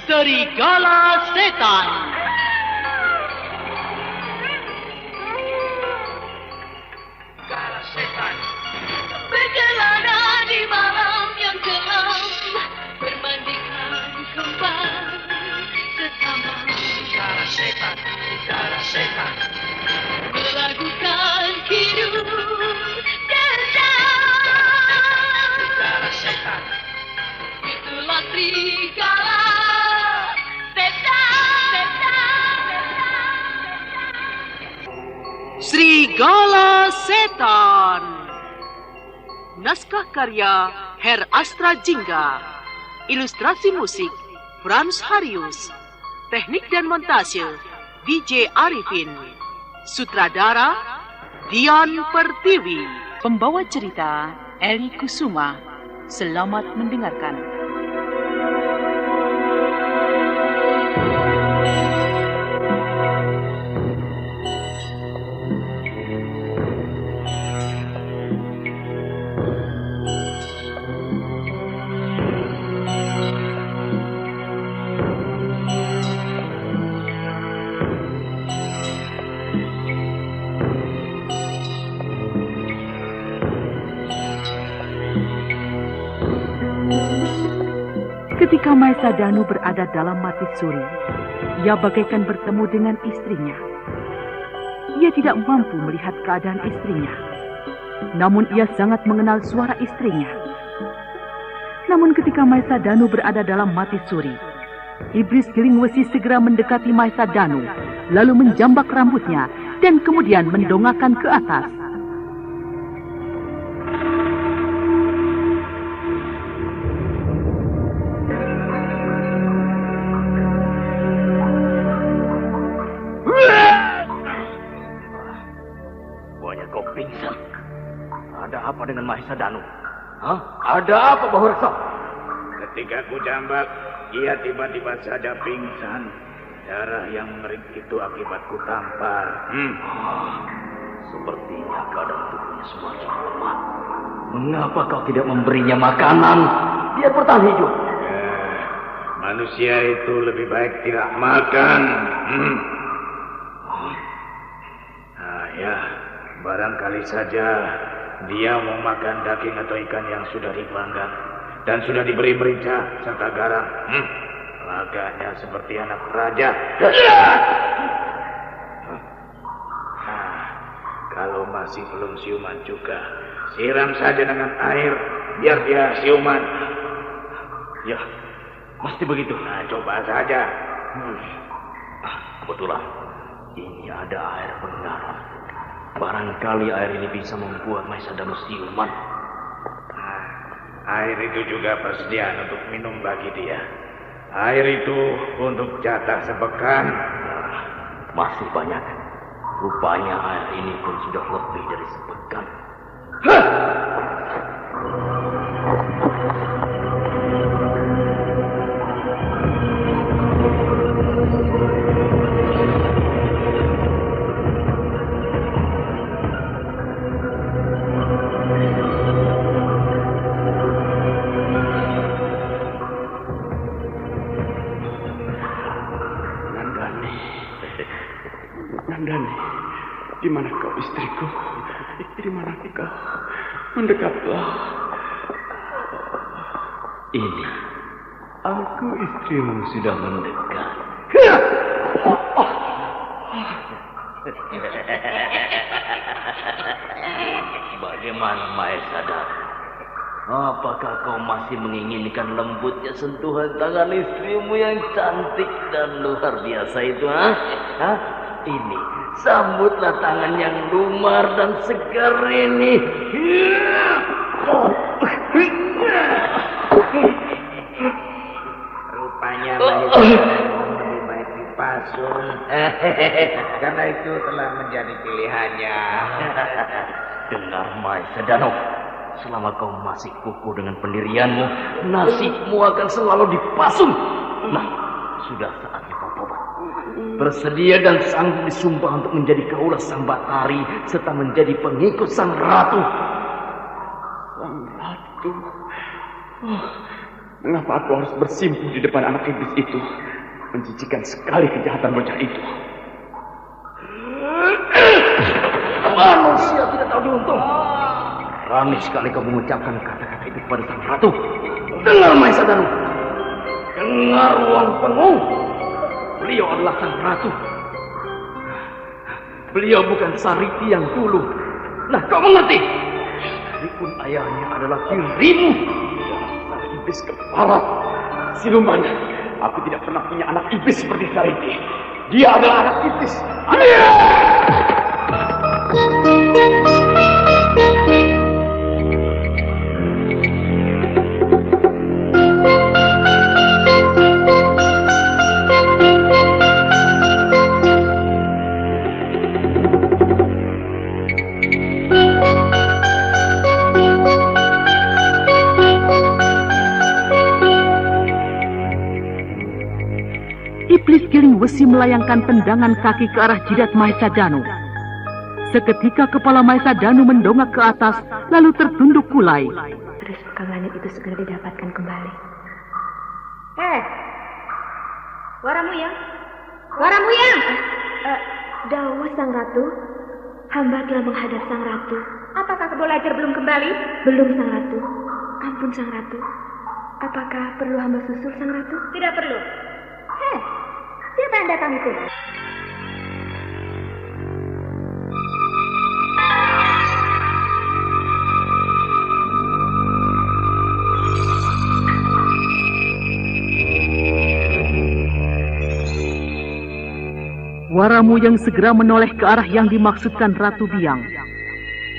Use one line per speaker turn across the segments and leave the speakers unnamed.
Serigala Setan.
Serigala Setan
berkelana di malam yang gelap, bermandikan kembang sesama.
Serigala Setan, Serigala Setan
Melakukan hidup dendam.
Serigala Setan
Itulah serigala setan.
Serigala Setan. Naskah karya Her Astra Jingga. Ilustrasi musik Frans Harius. Teknik dan montase DJ Arifin. Sutradara Dian Pertiwi. Pembawa cerita Eli Kusuma. Selamat mendengarkan.
Ketika Maesa Danu berada dalam mati suri, ia bagaikan bertemu dengan istrinya. Ia tidak mampu melihat keadaan istrinya, namun ia sangat mengenal suara istrinya. Namun ketika Maesa Danu berada dalam mati suri, iblis Giling Wesi segera mendekati Maesa Danu, lalu menjambak rambutnya dan kemudian mendongakkan ke atas.
Ada apa dengan Mahesa Danu? Hah? Ada apa, Bahureksa?
Ketika ku jambak, ia tiba-tiba saja pingsan. Darah yang mengering itu akibat ku tampar.
Sepertinya keadaan tubuhnya semakin lemah. Mengapa kau tidak memberinya makanan? Dia bertahan hidup.
Manusia itu lebih baik tidak makan. Ya, barangkali saja dia mau makan daging atau ikan yang sudah dipanggang dan sudah diberi merica serta garam. Lagaknya seperti anak raja. Kalau masih belum siuman juga, siram saja dengan air biar dia siuman.
Ya, pasti begitu.
Nah, coba saja.
Kebetulan ini ada air pengaruh. Barangkali air ini bisa membuat Mahesa Danu siuman.
Air itu juga persediaan untuk minum bagi dia. Air itu untuk jatah sepekan.
Masih banyak. Rupanya air ini pun sudah lebih dari sepekan.
Nandani, di mana kau istriku? Di mana kau? Mendekatlah.
Ini, aku istrimu sudah mendekat. Bagaimana Mahesa Danu? Apakah kau masih menginginkan lembutnya sentuhan tangan istrimu yang cantik dan luar biasa itu? Ini, sambutlah tangan yang lumar dan segar ini.
Rupanya lebih baik dipasung. Karena itu telah menjadi pilihannya.
Dengar Mahesa Danu, selama kau masih kukuh dengan pendirianmu, nasibmu akan selalu dipasung. Nah, sudah saatnya kau tobat. Bersedia dan sanggup disumpah untuk menjadi kaulah sang Batari serta menjadi pengikut sang ratu.
Sang ratu? Mengapa aku harus bersimpuh di depan anak iblis itu? Menjijikan sekali kejahatan bocah itu.
Manusia tidak tahu diuntung. Berani sekali kau mengucapkan kata-kata itu kepada sang ratu. Dengar Maesa Danu. Dengar Ruang Pengung. Beliau adalah sang ratu. Beliau bukan Sariti yang dulu. Nah, kau mengerti? Sekalipun ayahnya adalah dirimu.
Dasar iblis kepala. Siluman. Aku tidak pernah punya anak iblis seperti Sariti. Dia adalah anak iblis.
Iblis Giling Wesi melayangkan tendangan kaki ke arah jidat Maesa Danu. Seketika kepala Maesa Danu mendongak ke atas, lalu tertunduk kulai.
Terus pegangannya itu segera didapatkan kembali.
Waramuyang! Waramuyang!
Dawa Sang Ratu, hamba telah menghadap Sang Ratu.
Apakah Kebolajar belum kembali?
Belum Sang Ratu. Ampun Sang Ratu. Apakah perlu hamba susul Sang Ratu?
Tidak perlu. Siapa yang datang itu?
Waramuyang segera menoleh ke arah yang dimaksudkan Ratu Biang.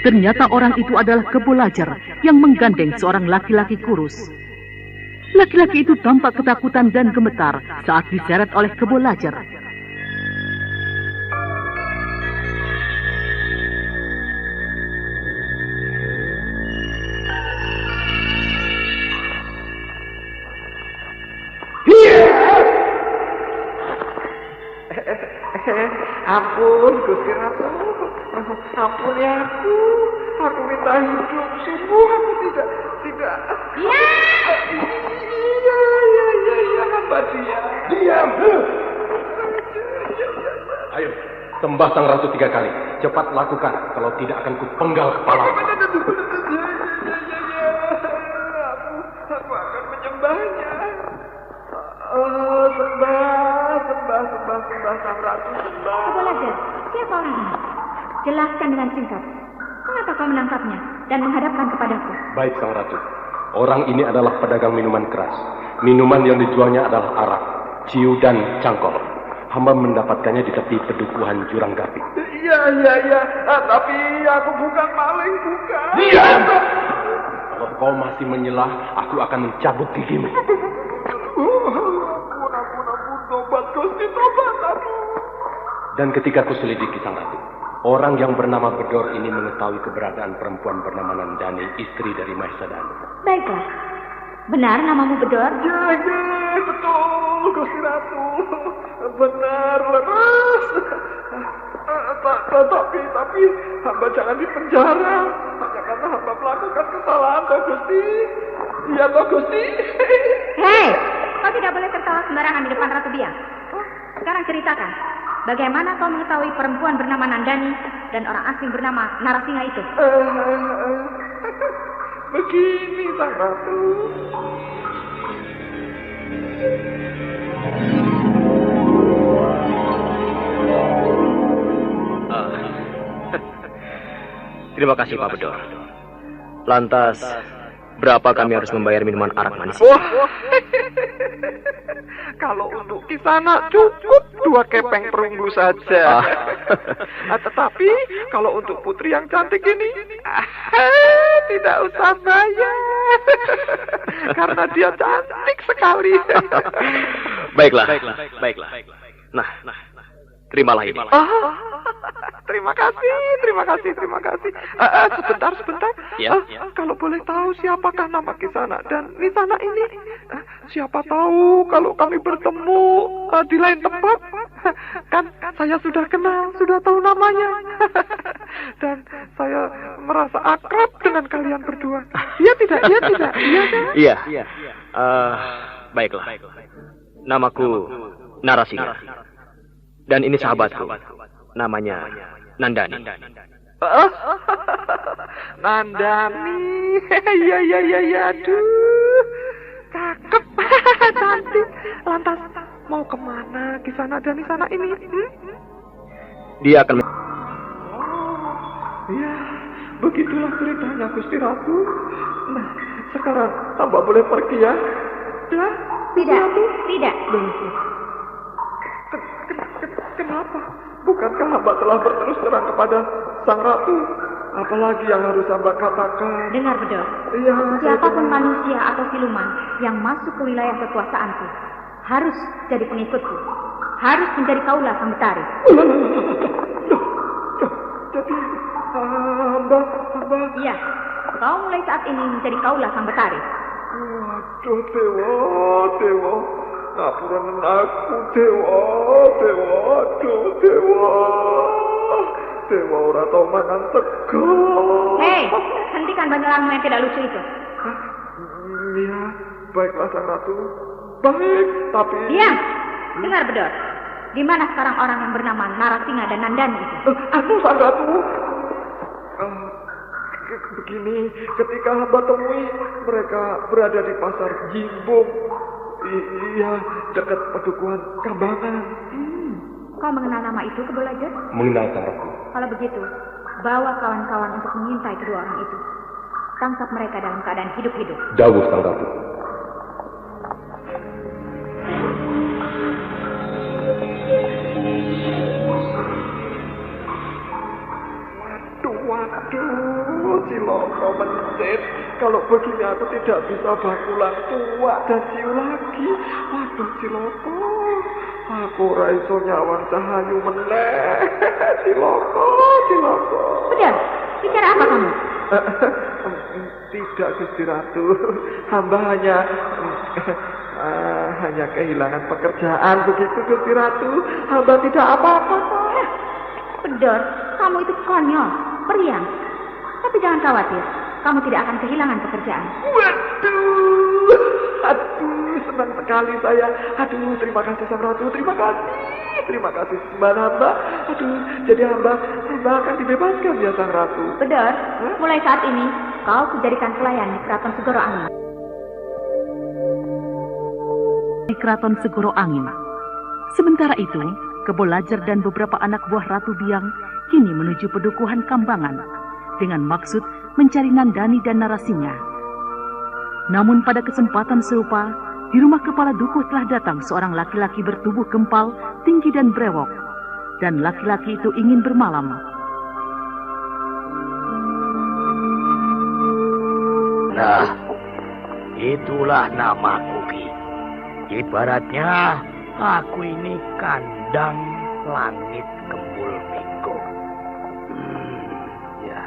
Ternyata orang itu adalah Kebolajar yang menggandeng seorang laki-laki kurus. Laki-laki itu tampak ketakutan dan gemetar saat diseret oleh Kebolajar.
Ampun, Gusti Ratu. Ampuni aku. Aku minta hidup. Sungguh aku tidak.
Iya,
Hamba diam.
Ayo, sembah Sang Ratu 3 kali. Cepat lakukan. Kalau tidak akan kupenggal kepala.
Aku akan menyembahnya. Sembah Sang Ratu, sembah.
Kebolajar, siapa orang ini? Jelaskan dengan singkat. Mengapa kau menangkapnya dan menghadapkan kepadaku?
Baik, Sang Ratu. Orang ini adalah pedagang minuman keras. Minuman yang dijualnya adalah arak, ciu, dan cangkol. Hamba mendapatkannya di tepi pedukuhan Jurang Gapi.
Iya. Tapi aku bukan maling, bukan.
Diam! Kalau kau masih menyelah, aku akan mencabut gigimu.
Ampun, tobat, Gusti, tobat aku.
Dan ketika ku selidiki Sang Ratu, orang yang bernama Bedor ini mengetahui keberadaan perempuan bernama Nandani, istri dari Maesa Danu.
Baiklah. Benar namamu Bedor?
Ya, betul, Gusti Ratu. Benar, lepas. Tapi hamba jangan dipenjara. Hanya karena hamba melakukan kesalahan, toh Gusti. Iya, toh Gusti.
Hei, kau tidak boleh tertawa sembarangan di depan Ratu Biang. Sekarang ceritakan, bagaimana kau mengetahui perempuan bernama Nandani dan orang asing bernama Narasinga itu?
Begini, Sang Ratu.
Terima kasih, Pak Bedor. Lantas, berapa kami harus membayar minuman arak manis?
Kalau untuk Kisana cukup 2 kepeng perunggu saja. Tetapi kalau untuk putri yang cantik ini, tidak usah bayar. Karena dia cantik sekali.
Baiklah. Nah, terimalah ini.
Terima kasih. Sebentar.
Ya.
Kalau boleh tahu siapakah nama Kisana dan Nisana ini? Siapa tahu kalau kami bertemu di lain tempat, Kan saya sudah kenal, sudah tahu namanya. Dan saya merasa akrab dengan kalian berdua. Iya tidak? Iya tidak? Iya kan?
Iya. Baiklah. Namaku Narasinga. Dan ini sahabatku. Namanya Nandani.
Nandani. Iya. Aduh. Cakep. Cantik. Lantas mau kemana Kisana dan Nisana ini?
Dia akan...
Ya, begitulah ceritanya Gusti Ratu. Nah, sekarang hamba boleh pergi ya? Ya?
Tidak.
Kenapa? Bukankah hamba telah berterus terang kepada Sang Ratu? Apalagi yang harus hamba katakan?
Dengar, Bedor.
Iya.
Siapapun manusia atau siluman yang masuk ke wilayah kekuasaanku harus jadi pengikutku. Harus menjadi kaulah Sang Betari.
Jadi hamba.
Iya. Kau mulai saat ini menjadi kaulah Sang Betari.
Waduh, Dewa. Ngapuran aku, Dewa. Aduh, Dewa. Dewa ora tau mangan sego.
Hei, hentikan banyalanmu yang tidak lucu itu.
Iya, baiklah Sang Ratu. Baik, tapi...
Diam. Dengar, Bedor. Di mana sekarang orang yang bernama Narasinga dan Nandani itu?
Aduh, Sang Ratu. Begini, ketika hamba temui, mereka berada di pasar Jimbung. Iya, dekat pedukuhan Kambangan.
Kau mengenal nama itu, Kebolajur?
Mengenal, Sang Ratu.
Kalau begitu, bawa kawan-kawan untuk mengintai kedua orang itu. Tangkap mereka dalam keadaan hidup-hidup.
Dawuh, Sang Ratu.
Waduh, Ciloko mencit. Kalau begini aku tidak bisa bakulan tua dan ciu lagi. Waduh, Ciloko. Aku raiso nyawang cahayu meneh. Ciloko.
Bedor, bicara apa kamu?
Tidak, Gusti Ratu. Hamba hanya kehilangan pekerjaan begitu, Gusti Ratu. Hamba tidak apa-apa.
Bedor, kamu itu konyol, periang. Tapi jangan khawatir, kamu tidak akan kehilangan pekerjaan.
Aduh, senang sekali saya. Aduh, terima kasih Sang Ratu, terima kasih sembahan hamba. Aduh, jadi hamba akan dibebaskan ya Sang Ratu.
Bedor, mulai saat ini kau kujadikan pelayan di Keraton Segoro Angin.
Di Keraton Segoro Angin. Sementara itu, Kebolajur dan beberapa anak buah Ratu Biang kini menuju pedukuhan Kambangan dengan maksud mencari Nandani dan Narasinga. Namun pada kesempatan serupa, di rumah kepala dukuh telah datang seorang laki-laki bertubuh gempal, tinggi dan brewok. Dan laki-laki itu ingin bermalam.
Nah, itulah namaku, Ki. Ibaratnya aku ini kandang langit kembul minggu.
Ya,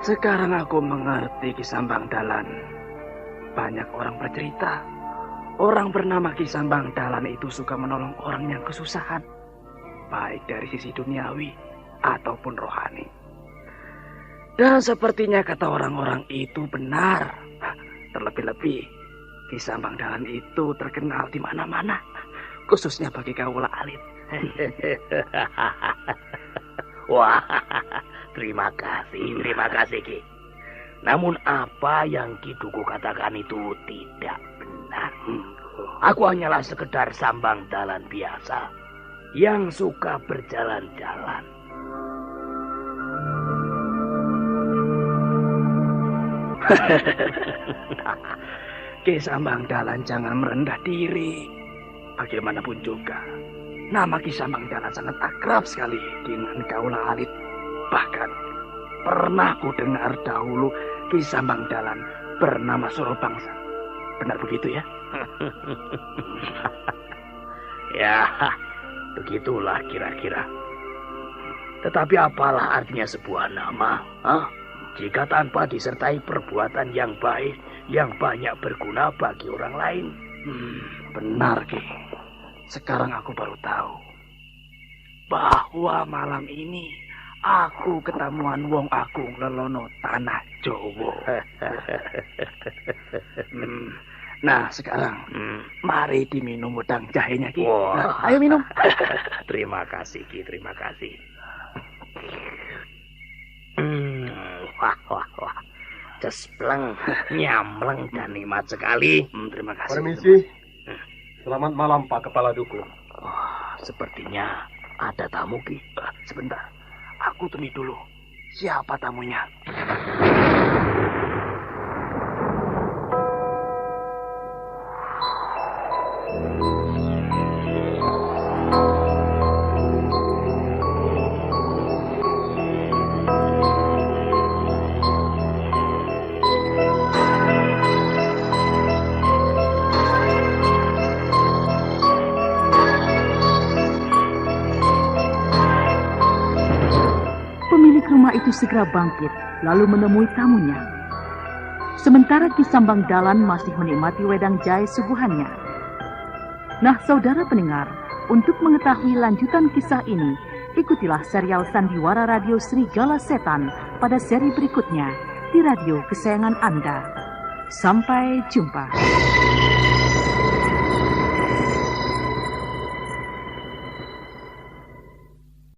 sekarang aku mengerti Ki Sambang Dalan. Banyak orang bercerita, orang bernama Ki Sambang Dalan itu suka menolong orang yang kesusahan, baik dari sisi duniawi ataupun rohani. Dan sepertinya kata orang-orang itu benar. Terlebih-lebih, Ki Sambang Dalan itu terkenal di mana-mana, khususnya bagi kaula alit.
Wah, terima kasih Ki. Namun apa yang Ki Duku katakan itu tidak benar. Aku hanyalah sekedar sambang dalan biasa yang suka berjalan-jalan.
Ki Sambang Dalan jangan merendah diri. Bagaimanapun juga, nama Ki Sambang Dalan sangat akrab sekali dengan kaula alit. Bahkan pernah ku dengar dahulu Ki Sambang Dalan bernama Surabangsa. Benar begitu ya?
Ya, begitulah kira-kira. Tetapi apalah artinya sebuah nama? Jika tanpa disertai perbuatan yang baik, yang banyak berguna bagi orang lain.
Benar, Ki. Sekarang aku baru tahu. bahwa malam ini aku ketemuan wong agung lelono tanah Jawa. Nah, sekarang mari diminum wedang jahenya Ki. Nah, ayo minum.
Terima kasih Ki, terima kasih. Wah. Cespleng, nyamleng dan nikmat sekali.
Terima kasih.
Permisi. Selamat malam Pak Kepala Duku.
Sepertinya ada tamu Ki. Sebentar, aku temui dulu. Siapa tamunya?
Rumah itu segera bangkit, lalu menemui tamunya. Sementara Ki Sambang Dalan masih menikmati wedang jahe suguhannya. Nah, saudara pendengar, untuk mengetahui lanjutan kisah ini, ikutilah serial Sandiwara Radio Serigala Setan pada seri berikutnya di radio kesayangan Anda. Sampai jumpa.